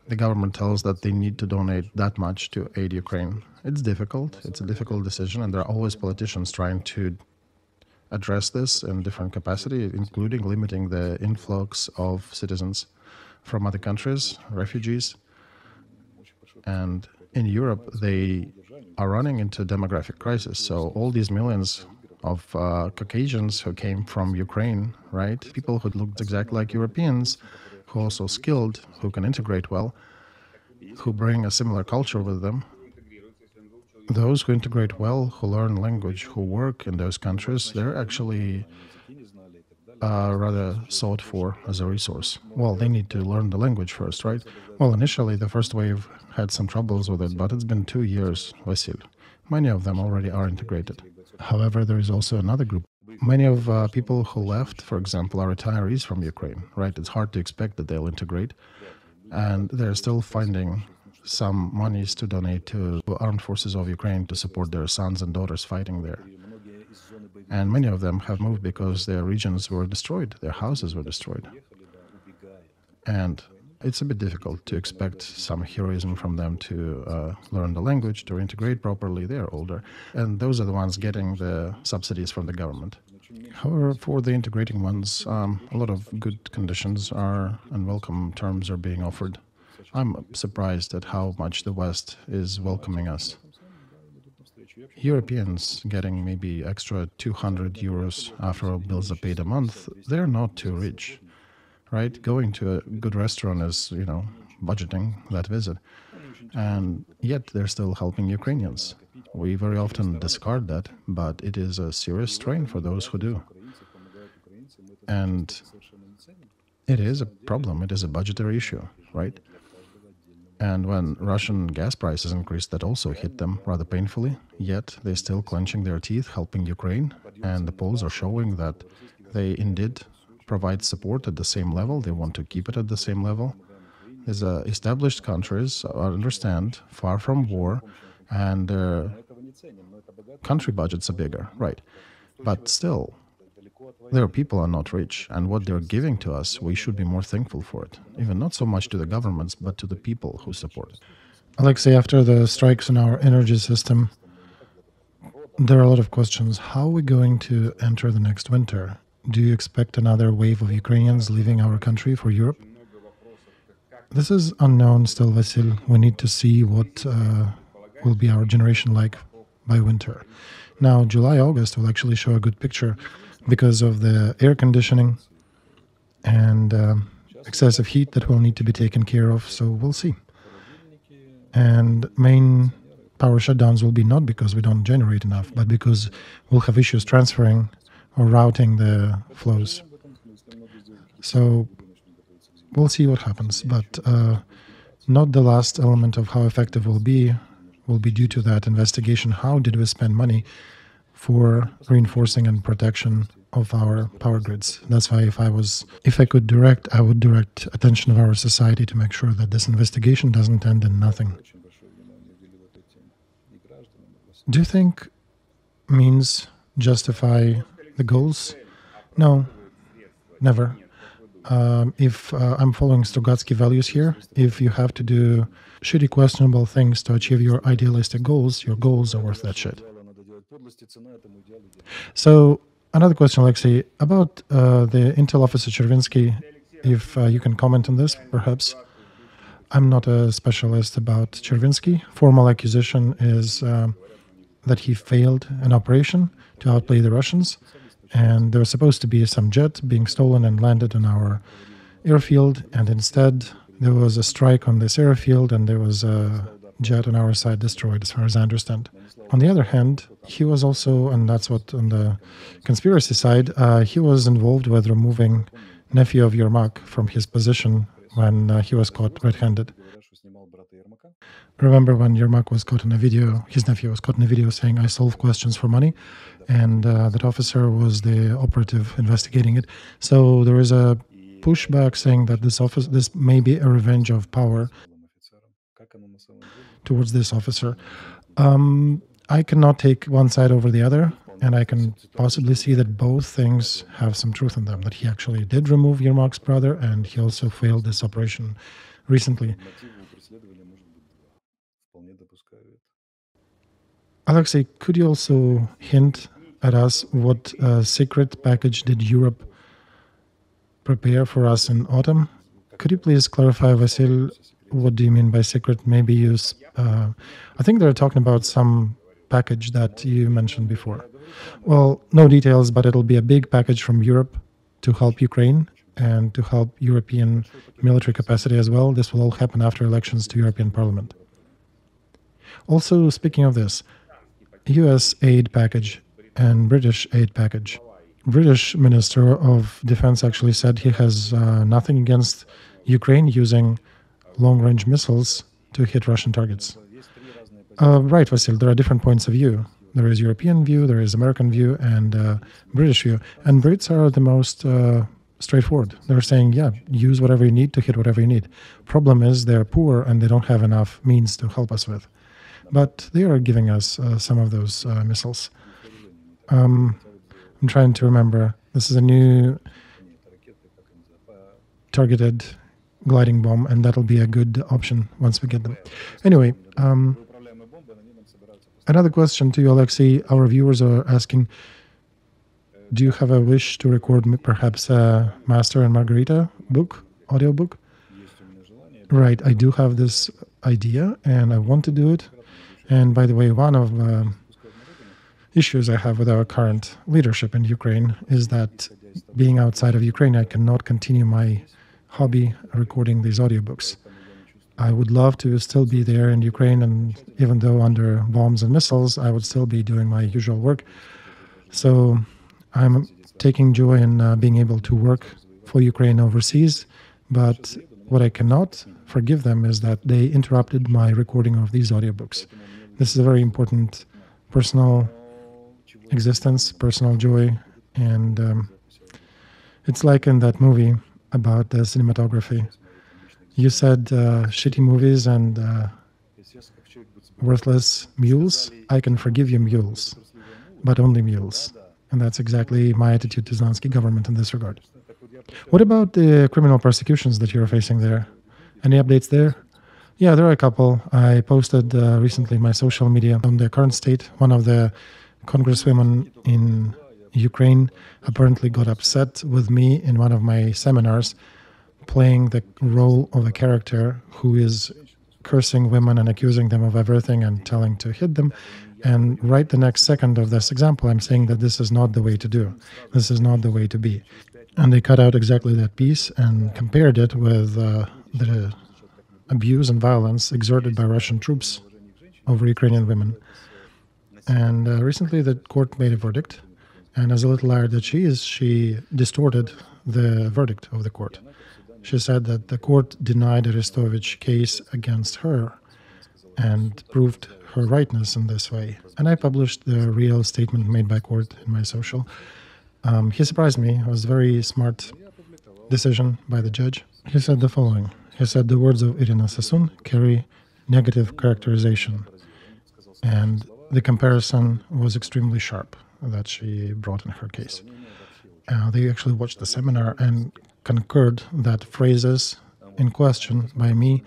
the government tells that they need to donate that much to aid Ukraine. It's difficult, it's a difficult decision, and there are always politicians trying to address this in different capacity, including limiting the influx of citizens from other countries, refugees. And in Europe, they are running into a demographic crisis. So all these millions of Caucasians who came from Ukraine, right? People who looked exactly like Europeans, who are also skilled, who can integrate well, who bring a similar culture with them. Those who integrate well, who learn language, who work in those countries, they're actually rather sought for as a resource. Well, they need to learn the language first, right? Well, initially, the first wave had some troubles with it, but it's been 2 years, Vasil. Many of them already are integrated. However, there is also another group. Many of people who left, for example, are retirees from Ukraine, right? It's hard to expect that they'll integrate. And they're still finding some monies to donate to armed forces of Ukraine to support their sons and daughters fighting there. And many of them have moved because their regions were destroyed, their houses were destroyed. And it's a bit difficult to expect some heroism from them to learn the language, to integrate properly. They're older. And those are the ones getting the subsidies from the government. However, for the integrating ones, a lot of good conditions are and welcome terms are being offered. I'm surprised at how much the West is welcoming us. Europeans getting maybe extra 200 euros after all bills are paid a month, they're not too rich, right? Going to a good restaurant is, budgeting that visit. And yet they're still helping Ukrainians. We very often discard that, but it is a serious strain for those who do. And it is a problem, it is a budgetary issue, right? And when Russian gas prices increased, that also hit them rather painfully, yet they're still clenching their teeth, helping Ukraine, and the polls are showing that they indeed provide support at the same level, they want to keep it at the same level. These established countries understand, far from war, and their country budgets are bigger, right? But still, their people are not rich, and what they're giving to us, we should be more thankful for it. Even not so much to the governments, but to the people who support it. Alexey, after the strikes in our energy system, there are a lot of questions. How are we going to enter the next winter? Do you expect another wave of Ukrainians leaving our country for Europe? This is unknown still, Vasil. We need to see what will be our generation like by winter. Now, July, August will actually show a good picture because of the air conditioning and excessive heat that will need to be taken care of, so we'll see. And main power shutdowns will be not because we don't generate enough, but because we'll have issues transferring or routing the flows. So we'll see what happens, but not the last element of how effective will be due to that investigation. How did we spend money for reinforcing and protection of our power grids? That's why if I could direct, I would direct attention of our society to make sure that this investigation doesn't end in nothing. Do you think means justify the goals? No, never. If I'm following Strugatsky values here, if you have to do shitty, questionable things to achieve your idealistic goals, your goals are worth that shit. So, another question, Alexey, about the Intel officer Chervinsky, if you can comment on this, perhaps. I'm not a specialist about Chervinsky. Formal accusation is that he failed an operation to outplay the Russians, and there was supposed to be some jet being stolen and landed on our airfield, and instead there was a strike on this airfield and there was a jet on our side destroyed, as far as I understand. On the other hand, he was also, and that's what on the conspiracy side, he was involved with removing nephew of Yermak from his position when he was caught red-handed. Remember when Yermak was caught in a video, his nephew was caught in a video saying, "I solve questions for money," and that officer was the operative investigating it. So there is a pushback saying that this may be a revenge of power towards this officer. I cannot take one side over the other, and I can possibly see that both things have some truth in them, that he actually did remove Yermak's brother, and he also failed this operation recently. Alexey, could you also hint at us what secret package did Europe prepare for us in autumn? Could you please clarify, Vasil, what do you mean by secret? Maybe I think they're talking about some package that you mentioned before. Well, no details, but it'll be a big package from Europe to help Ukraine and to help European military capacity as well. This will all happen after elections to European Parliament. Also, speaking of this, US aid package and British aid package. British Minister of Defense actually said he has nothing against Ukraine using long-range missiles to hit Russian targets. Right, Vasil, there are different points of view. There is European view, there is American view, and British view. And Brits are the most straightforward. They're saying, yeah, use whatever you need to hit whatever you need. Problem is they're poor and they don't have enough means to help us with. But they are giving us some of those missiles. I'm trying to remember. This is a new targeted gliding bomb, and that'll be a good option once we get them. Anyway, another question to you, Alexey. Our viewers are asking, do you have a wish to record perhaps a Master and Margarita book, audiobook? Right, I do have this idea, and I want to do it. And by the way, one of the issues I have with our current leadership in Ukraine is that being outside of Ukraine, I cannot continue my hobby recording these audiobooks. I would love to still be there in Ukraine, and even though under bombs and missiles, I would still be doing my usual work. So I'm taking joy in being able to work for Ukraine overseas, but what I cannot forgive them is that they interrupted my recording of these audiobooks. This is a very important personal existence, personal joy, and it's like in that movie about the cinematography. You said shitty movies and worthless mules. I can forgive you mules, but only mules. And that's exactly my attitude to Zelensky government in this regard. What about the criminal persecutions that you're facing there? Any updates there? Yeah, there are a couple. I posted recently my social media on the current state. One of the congresswomen in Ukraine apparently got upset with me in one of my seminars, playing the role of a character who is cursing women and accusing them of everything and telling to hit them. And right the next second of this example, I'm saying that this is not the way to do. This is not the way to be. And they cut out exactly that piece and compared it with the abuse and violence exerted by Russian troops over Ukrainian women. And recently the court made a verdict. And as a little liar that she is, she distorted the verdict of the court. She said that the court denied Arestovich case against her and proved her rightness in this way. And I published the real statement made by court in my social. He surprised me. It was a very smart decision by the judge. He said the following. He said the words of Irina Sassoon carry negative characterization. And the comparison was extremely sharp that she brought in her case. They actually watched the seminar and concurred that phrases in question by me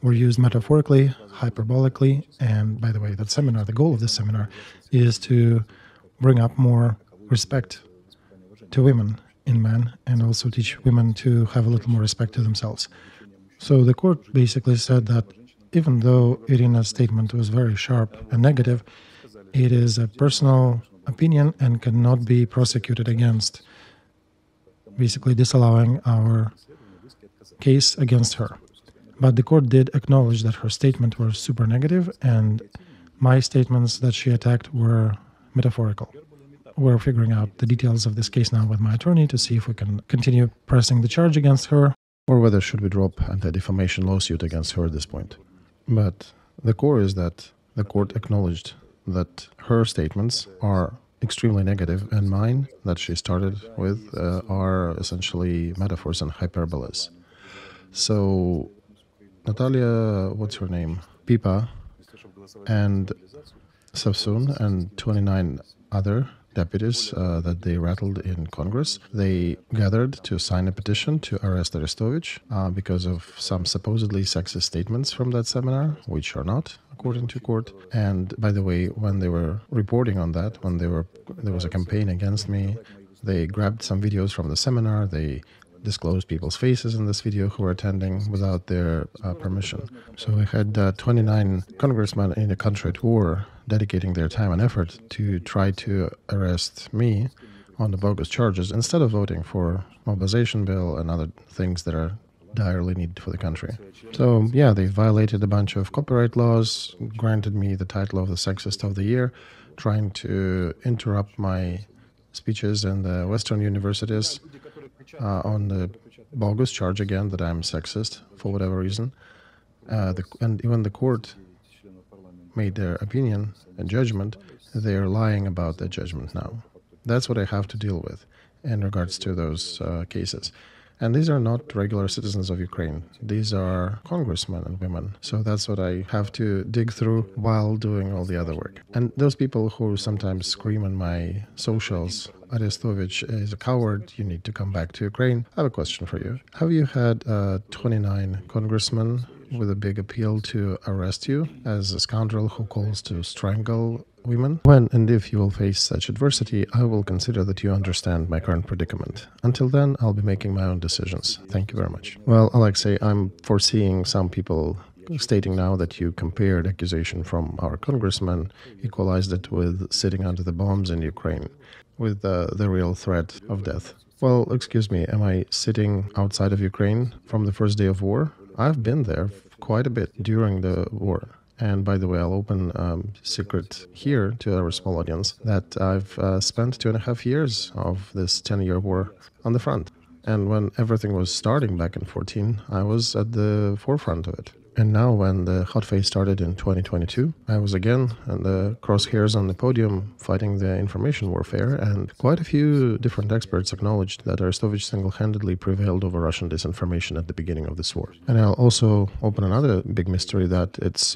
were used metaphorically, hyperbolically, and by the way, that seminar, the goal of this seminar is to bring up more respect to women in men and also teach women to have a little more respect to themselves. So the court basically said that even though Irina's statement was very sharp and negative, it is a personal opinion and cannot be prosecuted against, basically disallowing our case against her. But the court did acknowledge that her statement was super negative and my statements that she attacked were metaphorical. We're figuring out the details of this case now with my attorney to see if we can continue pressing the charge against her, or whether should we drop anti-defamation lawsuit against her at this point. But the core is that the court acknowledged that her statements are extremely negative, and mine, that she started with, are essentially metaphors and hyperboles. So Natalia, what's her name? Pipa and Sassoon and 29 other deputies that they rattled in Congress, they gathered to sign a petition to arrest Arestovich because of some supposedly sexist statements from that seminar, which are not, according to court. And by the way, when they were reporting on that, when there was a campaign against me, they grabbed some videos from the seminar, they disclosed people's faces in this video who were attending without their permission. So we had 29 congressmen in a country at war dedicating their time and effort to try to arrest me on the bogus charges instead of voting for mobilization bill and other things that are direly needed for the country. So yeah, they violated a bunch of copyright laws, granted me the title of the sexist of the year, trying to interrupt my speeches in the Western universities on the bogus charge again that I'm sexist for whatever reason. And even the court made their opinion and judgment. They're lying about that judgment now. That's what I have to deal with in regards to those cases. And these are not regular citizens of Ukraine. These are congressmen and women. So that's what I have to dig through while doing all the other work. And those people who sometimes scream on my socials, Arestovich is a coward, you need to come back to Ukraine. I have a question for you. Have you had 29 congressmen with a big appeal to arrest you as a scoundrel who calls to strangle women? When and if you will face such adversity, I will consider that you understand my current predicament. Until then, I'll be making my own decisions. Thank you very much. Well, Alexey, I'm foreseeing some people stating now that you compared accusation from our congressman, equalized it with sitting under the bombs in Ukraine, with the real threat of death. Well, excuse me, am I sitting outside of Ukraine from the first day of war? I've been there quite a bit during the war. And by the way, I'll open secret here to our small audience that I've spent 2.5 years of this 10-year war on the front. And when everything was starting back in 2014, I was at the forefront of it. And now when the hot phase started in 2022, I was again in the crosshairs on the podium fighting the information warfare, and quite a few different experts acknowledged that Arestovich single-handedly prevailed over Russian disinformation at the beginning of this war. And I'll also open another big mystery that it's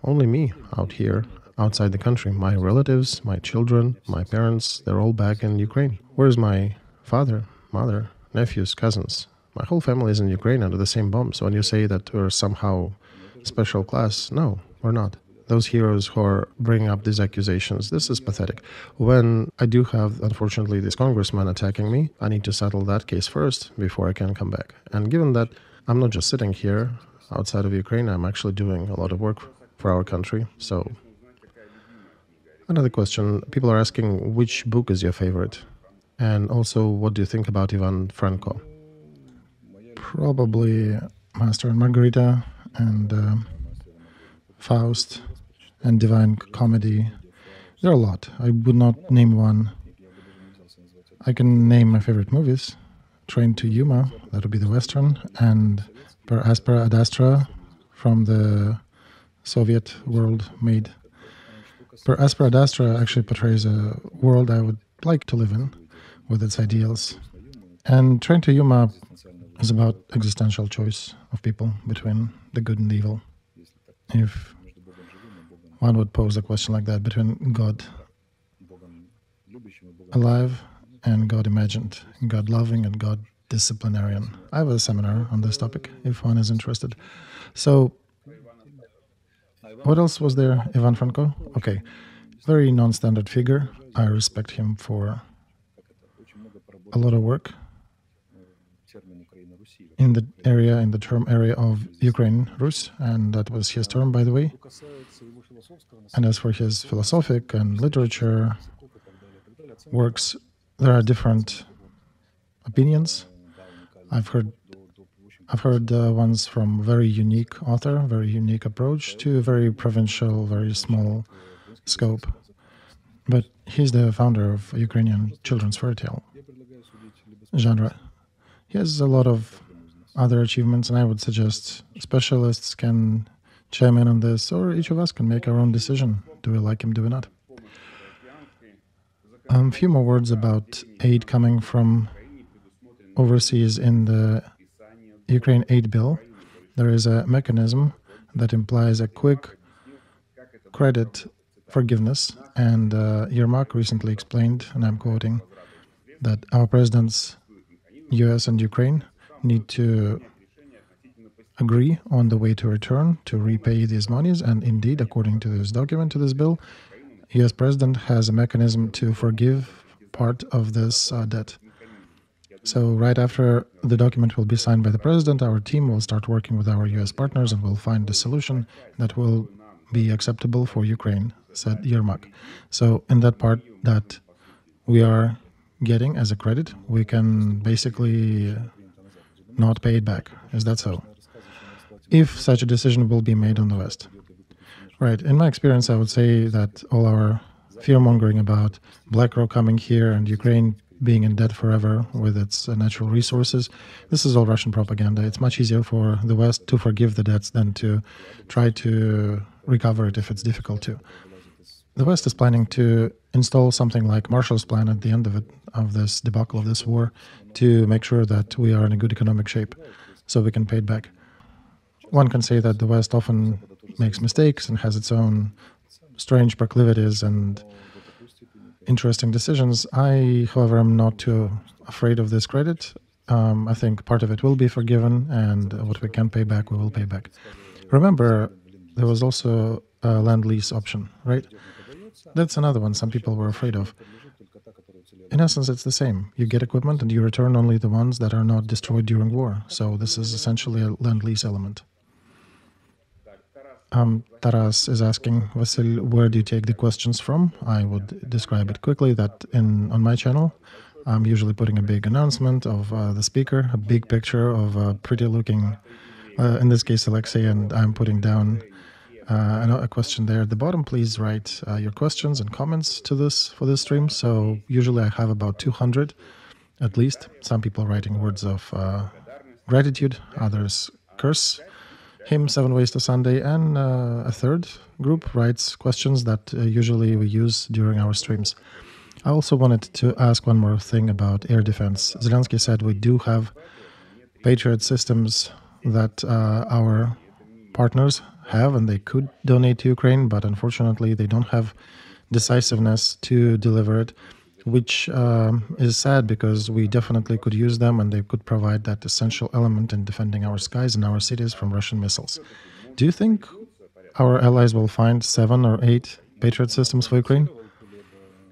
only me out here, outside the country. My relatives, my children, my parents, they're all back in Ukraine. Where's my father, mother, nephews, cousins? My whole family is in Ukraine under the same bomb. So when you say that we're somehow special class, no, we're not. Those heroes who are bringing up these accusations, this is pathetic. When I do have, unfortunately, this congressman attacking me, I need to settle that case first before I can come back. And given that I'm not just sitting here outside of Ukraine, I'm actually doing a lot of work for our country. So another question, people are asking, which book is your favorite? And also, what do you think about Ivan Franko? Probably Master and Margarita and Faust and Divine Comedy. There are a lot. I would not name one. I can name my favorite movies. Train to Yuma, that would be the Western, and Per Aspera ad Astra from the Soviet world made. Per Aspera ad Astra actually portrays a world I would like to live in with its ideals. And Train to Yuma is about existential choice of people between the good and the evil. If one would pose a question like that, between God alive and God imagined, God loving and God disciplinarian. I have a seminar on this topic if one is interested. So, what else was there? Ivan Franko? Okay, very non-standard figure. I respect him for a lot of work in the term area of Ukraine, Rus, and that was his term, by the way. And as for his philosophic and literature works, there are different opinions. I've heard ones from very unique author, very unique approach, to a very provincial, very small scope. But he's the founder of Ukrainian children's fairy tale genre. He has a lot of other achievements, and I would suggest specialists can chime in on this, or each of us can make our own decision. Do we like him, do we not? A few more words about aid coming from overseas. In the Ukraine aid bill, there is a mechanism that implies a quick credit forgiveness, and Yermak recently explained, and I'm quoting, that our presidents, US and Ukraine, need to agree on the way to return, to repay these monies, and indeed, according to this document, to this bill, US president has a mechanism to forgive part of this debt. So right after the document will be signed by the president, our team will start working with our US partners and will find a solution that will be acceptable for Ukraine, said Yermak. So in that part that we are getting as a credit, we can basically not pay it back. Is that so? If such a decision will be made on the West. Right. In my experience, I would say that all our fear-mongering about BlackRock coming here and Ukraine being in debt forever with its natural resources, this is all Russian propaganda. It's much easier for the West to forgive the debts than to try to recover it if it's difficult to. The West is planning to install something like Marshall's Plan at the end of it, of this debacle of this war, to make sure that we are in a good economic shape so we can pay it back. One can say that the West often makes mistakes and has its own strange proclivities and interesting decisions. I, however, am not too afraid of this credit. I think part of it will be forgiven, and what we can pay back, we will pay back. Remember, there was also a land-lease option, right? That's another one some people were afraid of. In essence, it's the same. You get equipment and you return only the ones that are not destroyed during war. So this is essentially a land-lease element. Taras is asking, Vasil, where do you take the questions from? I would describe it quickly that on my channel, I'm usually putting a big announcement of the speaker, a big picture of a pretty-looking, in this case, Alexey, and I'm putting down a question there at the bottom. Please write your questions and comments to this for this stream. So usually I have about 200, at least. Some people writing words of gratitude, others curse him 7 ways to Sunday, and a third group writes questions that usually we use during our streams. I also wanted to ask one more thing about air defense. Zelensky said we do have Patriot systems that our partners have and they could donate to Ukraine, but unfortunately they don't have decisiveness to deliver it, which is sad because we definitely could use them and they could provide that essential element in defending our skies and our cities from Russian missiles. Do you think our allies will find 7 or 8 Patriot systems for Ukraine?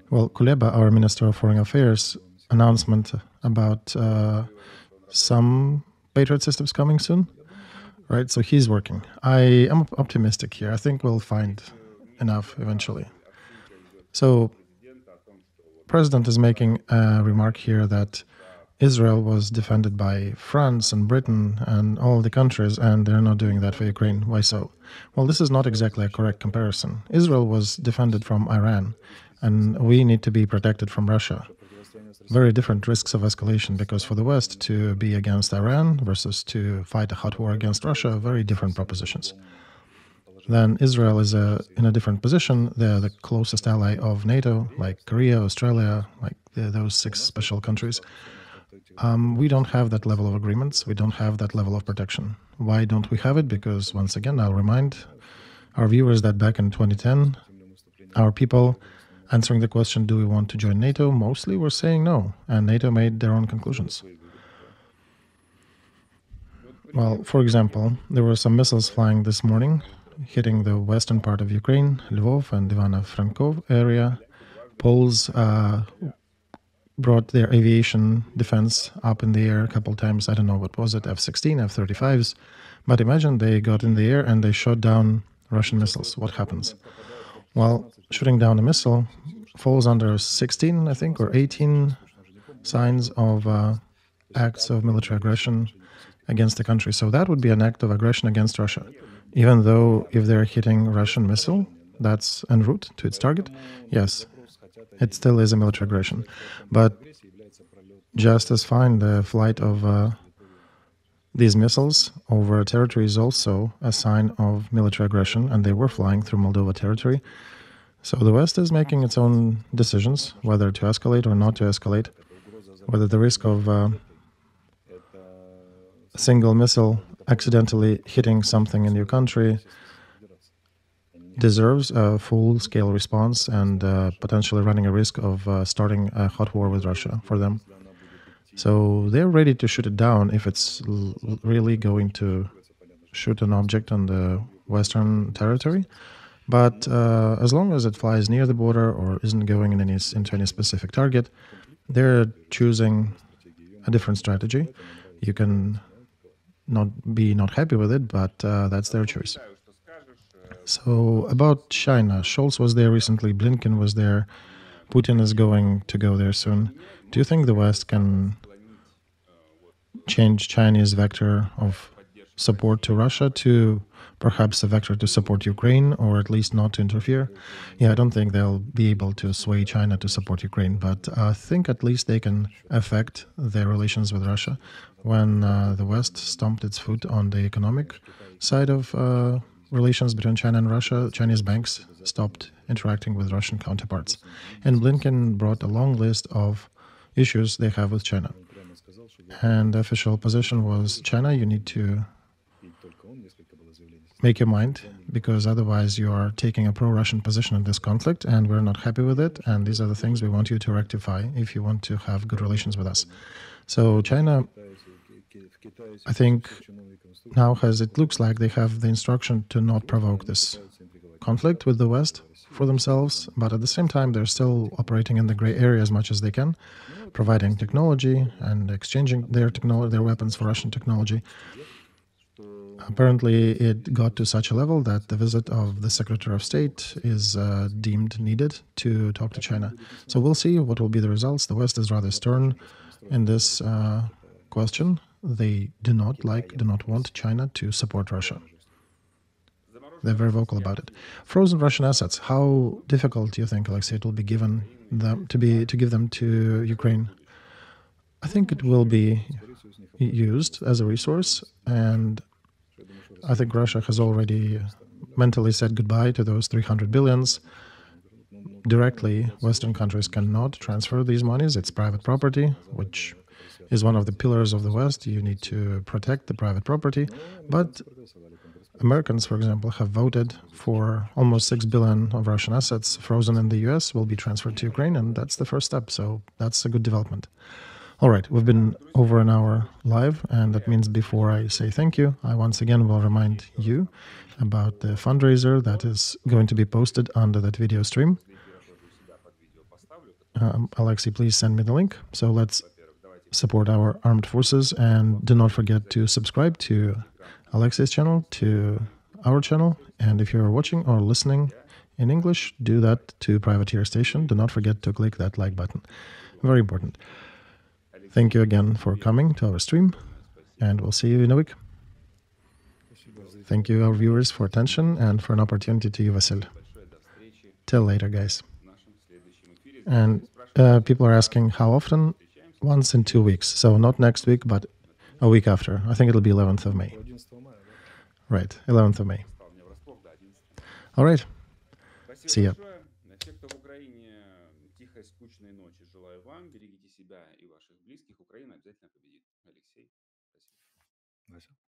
Well, Kuleba, our Minister of Foreign Affairs, announcement about some Patriot systems coming soon, right? So he's working. I am optimistic here. I think we'll find enough eventually. So President is making a remark here that Israel was defended by France and Britain and all the countries, and they're not doing that for Ukraine. Why so? Well, this is not exactly a correct comparison. Israel was defended from Iran, and we need to be protected from Russia. Very different risks of escalation, because for the West to be against Iran versus to fight a hot war against Russia, very different propositions. Then Israel is in a different position. They're the closest ally of NATO, like Korea, Australia, like those 6 special countries. We don't have that level of agreements. We don't have that level of protection. Why don't we have it? Because, once again, I'll remind our viewers that back in 2010, our people answering the question, do we want to join NATO, mostly were saying no, and NATO made their own conclusions. Well, for example, there were some missiles flying this morning, hitting the western part of Ukraine, Lvov and Ivan Franko area. Poles brought their aviation defense up in the air a couple times. I don't know, what was it, F-16, F-35s. But imagine they got in the air and they shot down Russian missiles. What happens? Well, shooting down a missile falls under 16, I think, or 18 signs of acts of military aggression against the country. So that would be an act of aggression against Russia. Even though if they're hitting Russian missile, that's en route to its target, yes, it still is a military aggression. But just as fine, the flight of these missiles over territory is also a sign of military aggression, and they were flying through Moldova territory. So the West is making its own decisions, whether to escalate or not to escalate, whether the risk of a single missile accidentally hitting something in your country deserves a full-scale response and potentially running a risk of starting a hot war with Russia for them. So they're ready to shoot it down if it's really going to shoot an object on the Western territory. But as long as it flies near the border or isn't going into any specific target, they're choosing a different strategy. You can not happy with it, but that's their choice. So about China, Scholz was there recently, Blinken was there, Putin is going to go there soon. Do you think the West can change Chinese vector of support to Russia to perhaps a vector to support Ukraine, or at least not to interfere? Yeah, I don't think they'll be able to sway China to support Ukraine, but I think at least they can affect their relations with Russia. When the West stomped its foot on the economic side of relations between China and Russia, Chinese banks stopped interacting with Russian counterparts. And Blinken brought a long list of issues they have with China. And the official position was, China, you need to make your mind, because otherwise you are taking a pro-Russian position in this conflict, and we're not happy with it. And these are the things we want you to rectify if you want to have good relations with us. So China, I think, now it looks like they have the instruction to not provoke this conflict with the West for themselves, but at the same time, they're still operating in the gray area as much as they can, providing technology and exchanging their weapons for Russian technology. Apparently, it got to such a level that the visit of the Secretary of State is deemed needed to talk to China. So we'll see what will be the results. The West is rather stern in this question. They do not want China to support Russia. They're very vocal about it. Frozen Russian assets. How difficult do you think, Alexey, it will be given them to give them to Ukraine? I think it will be used as a resource, and I think Russia has already mentally said goodbye to those 300 billions. Directly, Western countries cannot transfer these monies. It's private property, which is one of the pillars of the West. You need to protect the private property. But Americans, for example, have voted for almost 6 billion of Russian assets frozen in the US will be transferred to Ukraine, and that's the first step. So that's a good development. All right, we've been over an hour live, and that means before I say thank you, I once again will remind you about the fundraiser that is going to be posted under that video stream. Alexey, please send me the link. So let's support our armed forces, and do not forget to subscribe to Alexey's channel, to our channel, and if you're watching or listening in English, do that to Privateer Station. Do not forget to click that like button. Very important. Thank you again for coming to our stream, and we'll see you in a week. Thank you, our viewers, for attention and for an opportunity to you, Vasil. Till later, guys. And people are asking how often? Once in 2 weeks. So not next week, but a week after. I think it'll be 11th of May. Right, 11th of May. All right. See ya. На всех, кто в Украине, тихой, скучной ночи желаю вам. Берегите себя и ваших близких. Украина обязательно победит. Алексей, спасибо.